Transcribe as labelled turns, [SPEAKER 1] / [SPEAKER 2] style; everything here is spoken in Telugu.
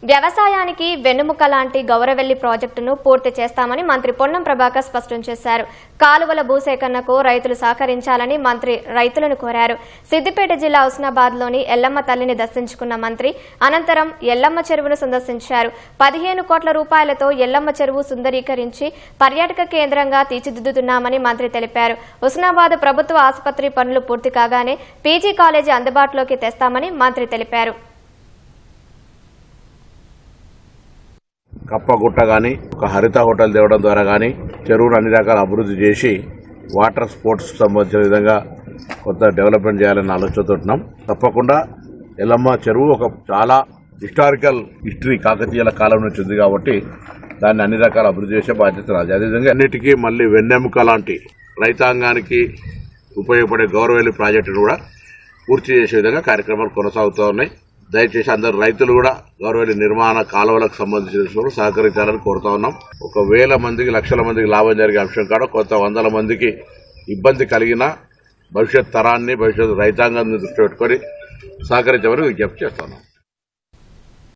[SPEAKER 1] వ్యవసాయానికి వెన్నెముక లాంటి గౌరవెల్లి ప్రాజెక్టును పూర్తి చేస్తామని మంత్రి పొన్నం ప్రభాకర్ స్పష్టం చేశారు. కాలువల భూసేకరణకు రైతులు సహకరించాలని మంత్రి రైతులను కోరారు. సిద్దిపేట జిల్లా హుస్నాబాద్లోని ఎల్లమ్మ తల్లిని దర్శించుకున్న మంత్రి అనంతరం ఎల్లమ్మ చెరువును సందర్శించారు. 15 కోట్ల రూపాయలతో ఎల్లమ్మ చెరువు సుందరీకరించి పర్యాటక కేంద్రంగా తీర్చిదిద్దుతున్నామని మంత్రి తెలిపారు. హుస్నాబాద్ ప్రభుత్వ ఆసుపత్రి పనులు పూర్తి కాగానే పీజీ కాలేజీ అందుబాటులోకి తెస్తామని మంత్రి తెలిపారు.
[SPEAKER 2] కప్పగుట్ట కానీ ఒక హరిత హోటల్ తేవడం ద్వారా కానీ చెరువును అన్ని రకాల అభివృద్ధి చేసి వాటర్ స్పోర్ట్స్ సంబంధించిన విధంగా కొంత డెవలప్మెంట్ చేయాలని ఆలోచనతో ఉన్నాం. తప్పకుండా ఎల్లమ్మ చెరువు ఒక చాలా హిస్టరీ కాకతీయుల కాలం నుంచి ఉంది కాబట్టి దాన్ని అన్ని రకాల అభివృద్ధి చేసే బాధ్యత రాదు. అదేవిధంగా అన్నిటికీ మళ్ళీ వెన్నెముక లాంటి రైతాంగానికి ఉపయోగపడే గౌరవెల్లి ప్రాజెక్టును కూడా పూర్తి చేసే విధంగా కార్యక్రమాలు కొనసాగుతూ ఉన్నాయి. దయచేసి అందరు రైతులు కూడా గౌరవెల్లి నిర్మాణ కాలువలకు సంబంధించిన సహకరించాలని కోరుతా ఉన్నాం. 1,000 మందికి లక్షల మందికి లాభం జరిగే అంశం కాడ కొంత 100 మందికి ఇబ్బంది కలిగిన భవిష్యత్ తరాన్ని భవిష్యత్ రైతాంగాన్ని దృష్టి పెట్టుకుని సహకరించమని విజ్ఞప్తి చేస్తున్నాం.